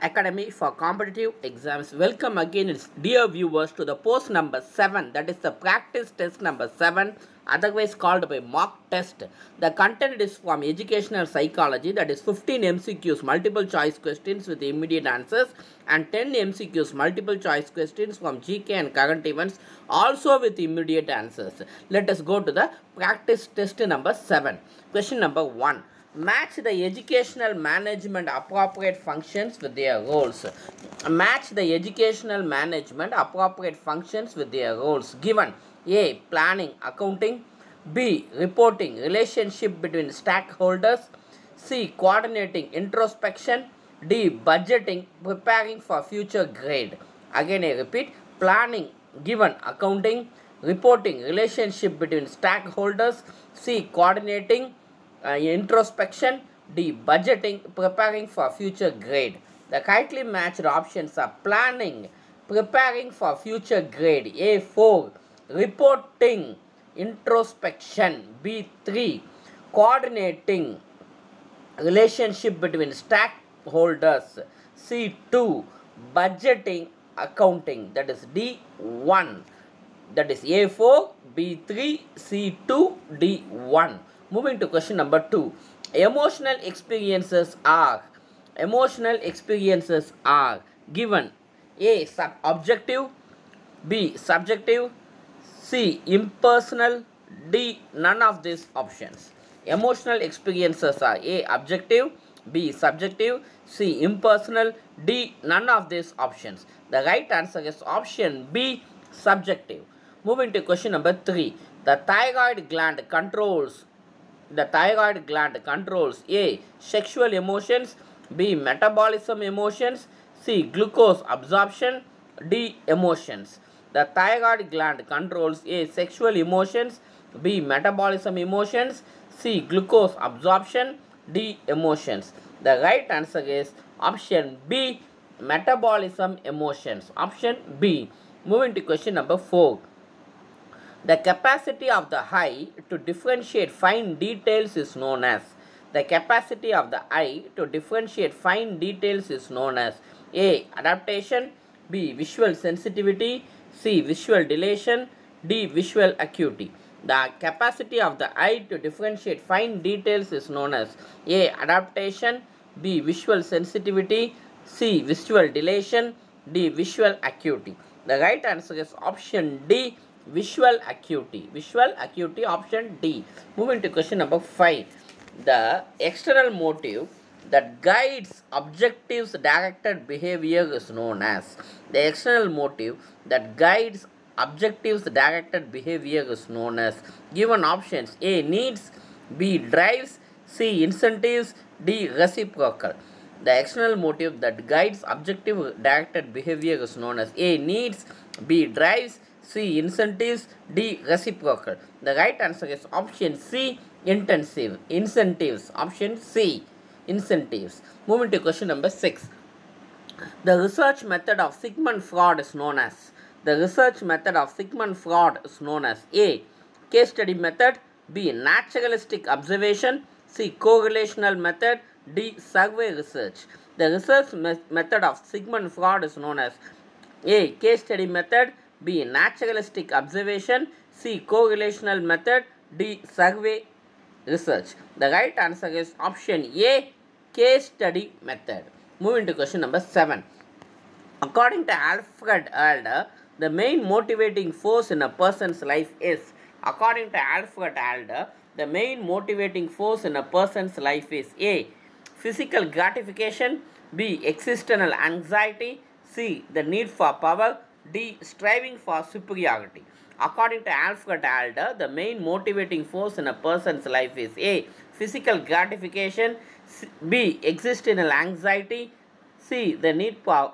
Academy for Competitive Exams. Welcome again, dear viewers, to the post number 7, that is the practice test number 7, otherwise called by mock test. The content is from educational psychology, that is 15 MCQs multiple choice questions with immediate answers and 10 MCQs multiple choice questions from GK and current events also with immediate answers. Let us go to the practice test number 7. Question number 1. Match the educational management appropriate functions with their roles. Match the educational management appropriate functions with their roles. Given A. Planning, accounting. B. Reporting, relationship between stakeholders. C. Coordinating, introspection. D. Budgeting, preparing for future grade. Again I repeat, planning, given, accounting. Reporting, relationship between stakeholders. C. Coordinating, introspection. D. Budgeting, preparing for future grade. The correctly matched options are planning, preparing for future grade. A. 4. Reporting, introspection. B. 3. Coordinating, relationship between stakeholders. C. 2. Budgeting, accounting. That is D. 1. That is A. 4, B. 3, C. 2, D. 1. Moving to question number 2. Emotional experiences are given A. Objective, B. Subjective, C. Impersonal, D. None of these options. Emotional experiences are A. Objective, B. Subjective, C. Impersonal, D. None of these options. The right answer is option B. Subjective. Moving to question number 3. The thyroid gland controls A. Sexual emotions, B. Metabolism emotions, C. Glucose absorption, D. Emotions. The thyroid gland controls A. Sexual emotions, B. Metabolism emotions, C. Glucose absorption, D. Emotions. The right answer is option B. Metabolism emotions. Option B. Moving to question number 4. The capacity of the eye to differentiate fine details is known as. The capacity of the eye to differentiate fine details is known as A. Adaptation, B. Visual sensitivity, C. Visual dilation, D. Visual acuity. The capacity of the eye to differentiate fine details is known as A. Adaptation, B. Visual sensitivity, C. Visual dilation, D. Visual acuity. The right answer is option D. Visual acuity. Visual acuity, option D. Moving to question number 5. The external motive that guides objectives directed behavior is known as. The external motive that guides objectives directed behavior is known as. Given options A. Needs, B. Drives, C. Incentives, D. Reciprocal. The external motive that guides objective directed behavior is known as A. Needs, B. Drives, C. Incentives, D. Reciprocal. The right answer is option C. Incentives. Option C. Incentives. Moving to question number 6. The research method of Sigmund Freud is known as. The research method of Sigmund Freud is known as A. Case study method, B. Naturalistic observation, C. Correlational method, D. Survey research. The research method of Sigmund Freud is known as A. Case study method, B. Naturalistic observation, C. Correlational method, D. Survey research. The right answer is option A. Case study method. Moving to question number 7. According to Alfred Alder, the main motivating force in a person's life is. According to Alfred Alder, the main motivating force in a person's life is A. Physical gratification, B. Existential anxiety, C. The need for power, D. Striving for superiority. According to Alfred Alder, the main motivating force in a person's life is A. Physical gratification, B. Existential anxiety, C. The need for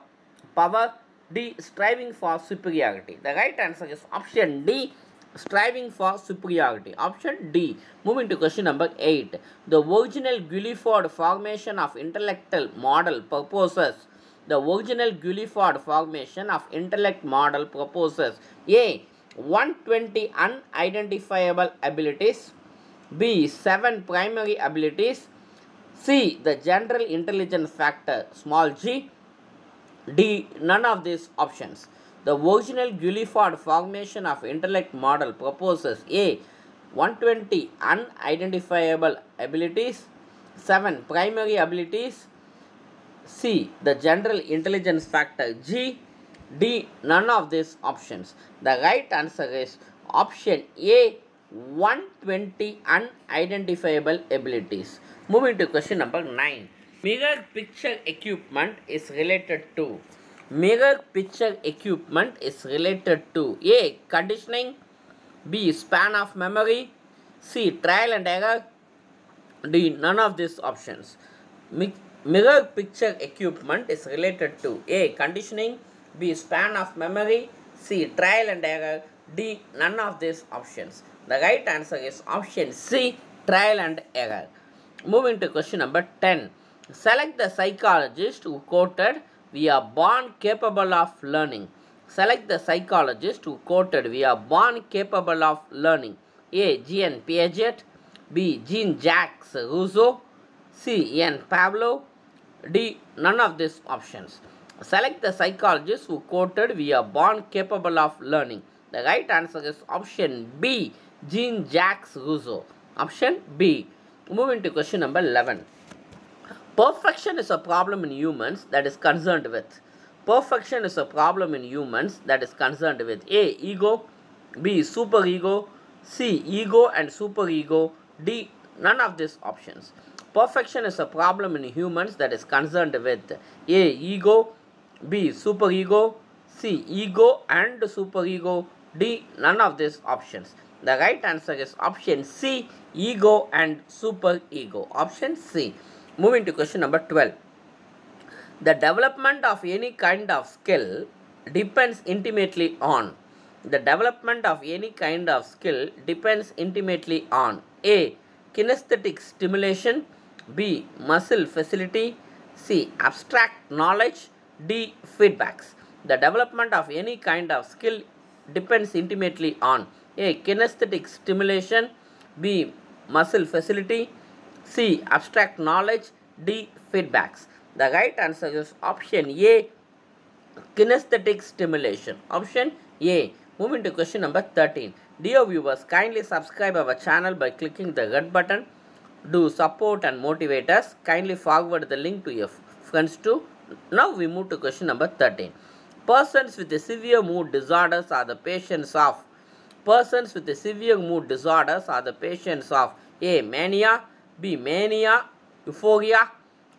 power, D. Striving for superiority. The right answer is option D. Striving for superiority. Option D. Moving to question number 8. The original Guilford formation of intellectual model proposes. The original Guilford formation of intellect model proposes A. 120 unidentifiable abilities, B. 7 primary abilities, C. The general intelligence factor small g, D. None of these options. The original Guilford formation of intellect model proposes A. 120 unidentifiable abilities, 7 primary abilities, C. The general intelligence factor G, D. None of these options. The right answer is option A. 120 unidentifiable abilities. Moving to question number 9. Mirror picture equipment is related to. Mirror picture equipment is related to A. Conditioning, B. Span of memory, C. Trial and error, D. None of these options. Mirror picture equipment is related to A. Conditioning, B. Span of memory, C. Trial and error, D. None of these options. The right answer is option C. Trial and error. Moving to question number 10. Select the psychologist who quoted, "We are born capable of learning." Select the psychologist who quoted, "We are born capable of learning." A. Jean Piaget, B. Jean-Jacques Rousseau, C. N. Pavlov, D. None of these options. Select the psychologist who quoted, "We are born capable of learning." The right answer is option B. Jean-Jacques Rousseau. Option B. Moving to question number 11. Perfection is a problem in humans that is concerned with. Perfection is a problem in humans that is concerned with A. Ego, B. Superego, C. Ego and superego, D. None of these options. Perfection is a problem in humans that is concerned with A. Ego, B. Superego, C. Ego and superego, D. None of these options. The right answer is option C. Ego and superego. Option C. Moving to question number 12. The development of any kind of skill depends intimately on. The development of any kind of skill depends intimately on A. Kinesthetic stimulation, B. Muscle facility, C. Abstract knowledge, D. Feedbacks. The development of any kind of skill depends intimately on A. Kinesthetic stimulation, B. Muscle facility, C. Abstract knowledge, D. Feedbacks. The right answer is option A. Kinesthetic stimulation. Option A. Moving to question number 13. Dear viewers, kindly subscribe our channel by clicking the red button. Do support and motivate us. Kindly forward the link to your friends too. Now we move to question number 13. Persons with severe mood disorders are the patients of. Persons with severe mood disorders are the patients of A. Mania, B. Mania, euphoria,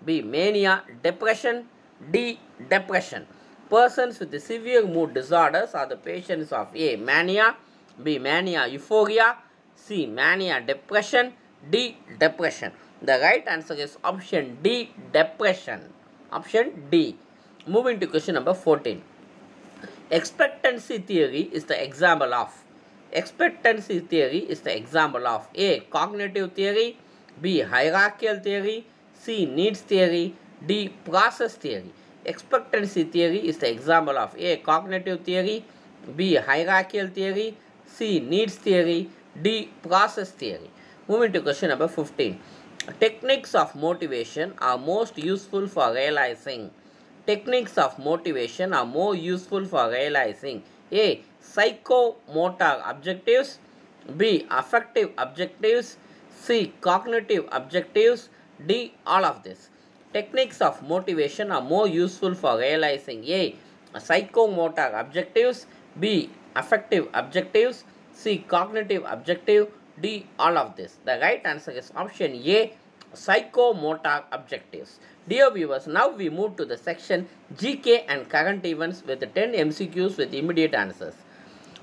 B. Mania, depression, D. Depression. Persons with severe mood disorders are the patients of A. Mania, B. Mania, euphoria, C. Mania, depression, D. Depression. The right answer is option D. Depression. Option D. Moving to question number 14. Expectancy theory is the example of. Expectancy theory is the example of A. Cognitive theory, B. Hierarchical theory, C. Needs theory, D. Process theory. Expectancy theory is the example of A. Cognitive theory, B. Hierarchical theory, C. Needs theory, D. Process theory. Moving to question number 15. Techniques of motivation are most useful for realizing. Techniques of motivation are more useful for realizing A. Psychomotor objectives, B. Affective objectives, C. Cognitive objectives, D. All of this. Techniques of motivation are more useful for realizing A. Psychomotor objectives, B. Affective objectives, C. Cognitive objective, D. All of this. The right answer is option A. Psychomotor objectives. Dear viewers, now we move to the section GK and current events with 10 MCQs with immediate answers.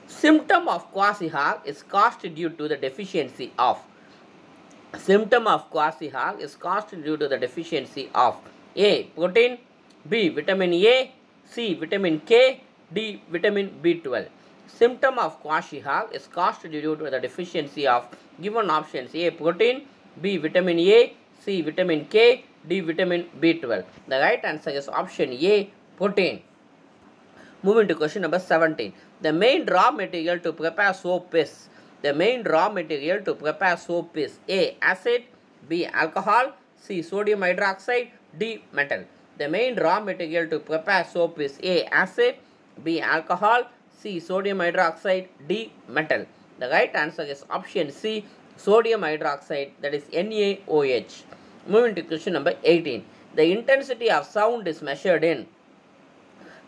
Symptom of Kwashiorkar is caused due to the deficiency of. Symptom of Kwashiorkar is caused due to the deficiency of A. Protein, B. Vitamin A, C. Vitamin K, D. Vitamin B12. Symptom of Kwashiorkar is caused due to the deficiency of given options A. Protein, B. Vitamin A, C. Vitamin K, D. Vitamin B12. The right answer is option A. Protein. Moving to question number 17. The main raw material to prepare soap is. The main raw material to prepare soap is A. Acid, B. Alcohol, C. Sodium hydroxide, D. Metal. The main raw material to prepare soap is A. Acid, B. Alcohol, C. Sodium hydroxide, D. Metal. The right answer is option C. Sodium hydroxide, that is NaOH. Moving to question number 18. The intensity of sound is measured in.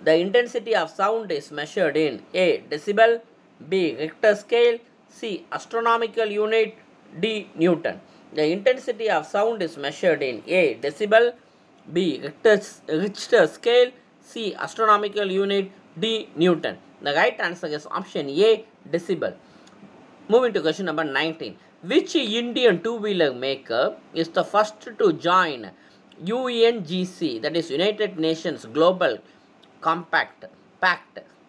The intensity of sound is measured in A. Decibel, B. Richter scale, C. Astronomical unit, D. Newton. The intensity of sound is measured in A. Decibel, B. Richter scale, C. Astronomical unit, D. Newton. The right answer is option A. Decibel. Moving to question number 19. Which Indian two-wheeler maker is the first to join UNGC, that is United Nations Global Compact,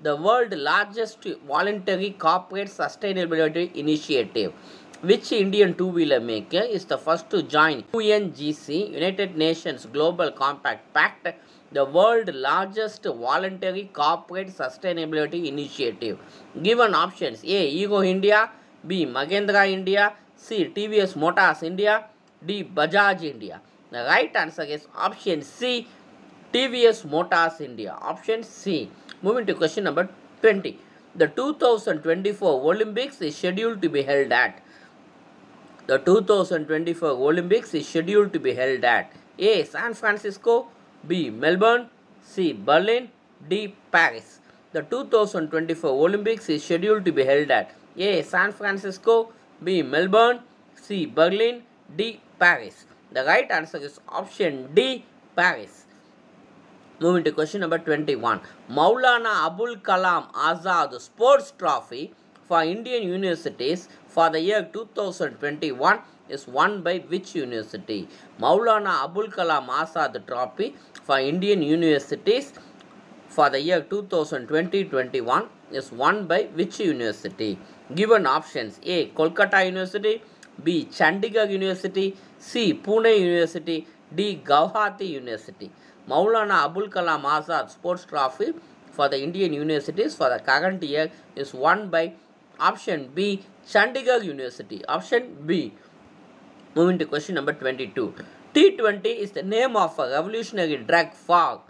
the world's largest voluntary corporate sustainability initiative? Which Indian two-wheeler maker is the first to join UNGC, United Nations Global Compact Pact, the world's largest voluntary corporate sustainability initiative? Given options: A. Hero India, B. Mahindra India, C. TVS-Motors India, D. Bajaj India. The right answer is option C. TVS-Motors India. Option C. Moving to question number 20. The 2024 Olympics is scheduled to be held at. The 2024 Olympics is scheduled to be held at A. San Francisco, B. Melbourne, C. Berlin, D. Paris. The 2024 Olympics is scheduled to be held at A. San Francisco, B. Melbourne, C. Berlin, D. Paris. The right answer is option D. Paris. Moving to question number 21. Maulana Abul Kalam Azad Sports Trophy for Indian Universities for the year 2021 is won by which university? Maulana Abul Kalam Azad Trophy for Indian Universities for the year 2020-21 is won by which university? Given options: A. Kolkata University, B. Chandigarh University, C. Pune University, D. Guwahati University. Maulana Abul Kalam Azad Sports Trophy for the Indian Universities for the current year is won by option B. Chandigarh University. Option B. Moving to question number 22. T20 is the name of a revolutionary drug for.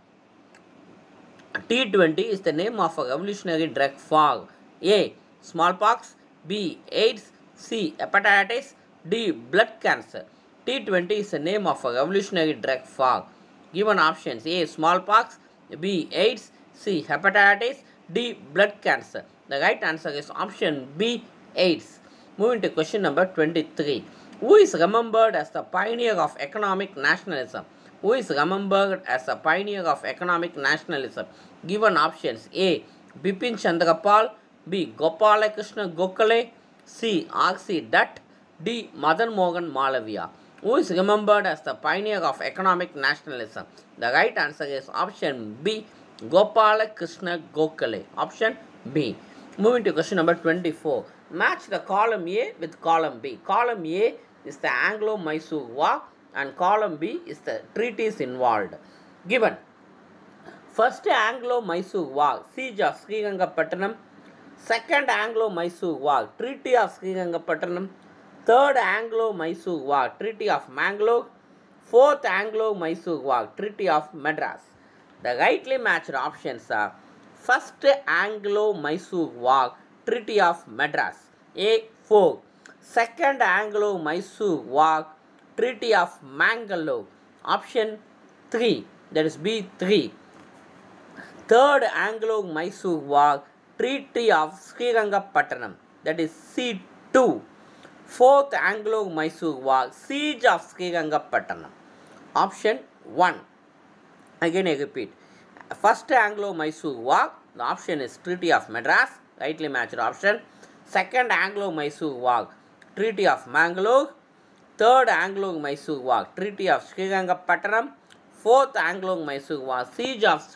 T20 is the name of a revolutionary drug for A. Smallpox, B. AIDS, C. Hepatitis, D. Blood cancer. T20 is the name of a revolutionary drug for. Given options: A. Smallpox, B. AIDS, C. Hepatitis, D. Blood cancer. The right answer is option B. AIDS. Moving to question number 23. Who is remembered as the pioneer of economic nationalism? Who is remembered as the pioneer of economic nationalism? Given options: A. Bipin Chandra Pal, B. Gopala Krishna Gokale, C. R.C. Dutt, D. Madan Mohan Malaviya. Who is remembered as the pioneer of economic nationalism? The right answer is option B. Gopala Krishna Gokale. Option B. Moving to question number 24. Match the column A with column B. Column A is the Anglo-Mysore War and column B is the treaties involved. Given: First Anglo-Mysore War, Siege of Seringapatnam. Second Anglo-Mysore War, Treaty of Seringapatnam. Third Anglo-Mysore War, Treaty of Mangalore. Fourth Anglo-Mysore War, Treaty of Madras. The rightly matched options are First Anglo-Mysore War, Treaty of Madras, A. 4. Second Anglo-Mysore War, Treaty of Mangalore, option 3, that is B. 3. Third Anglo-Mysore War, Treaty of Seringapatnam, that is C. 2. Fourth Anglo-Mysore War, Siege of Seringapatnam, option 1. Again I repeat. First Anglo-Mysore War, the option is Treaty of Madras, rightly matched option. Second Anglo-Mysore War, Treaty of Mangalore. Third Anglo-Mysore War, Treaty of Seringapatnam. Fourth Anglo-Mysore War, Siege of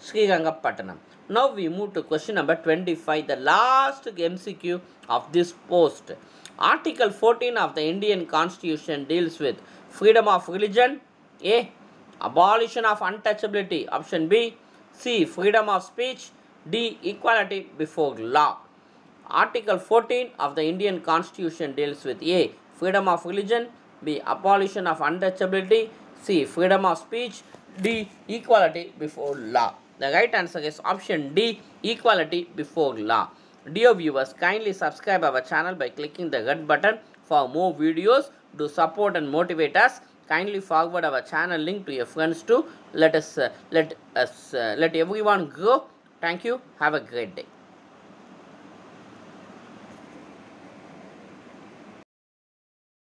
Seringapatnam. Now we move to question number 25, the last MCQ of this post. Article 14 of the Indian Constitution deals with freedom of religion, A. Abolition of untouchability, option B. C. Freedom of speech, D. Equality before law. Article 14 of the Indian Constitution deals with A. Freedom of religion, B. Abolition of untouchability, C. Freedom of speech. D. Equality before law. The right answer is option D. Equality before law. Dear viewers, kindly subscribe our channel by clicking the red button for more videos. Do support and motivate us. Kindly forward our channel link to your friends too. Let everyone grow. Thank you. Have a great day.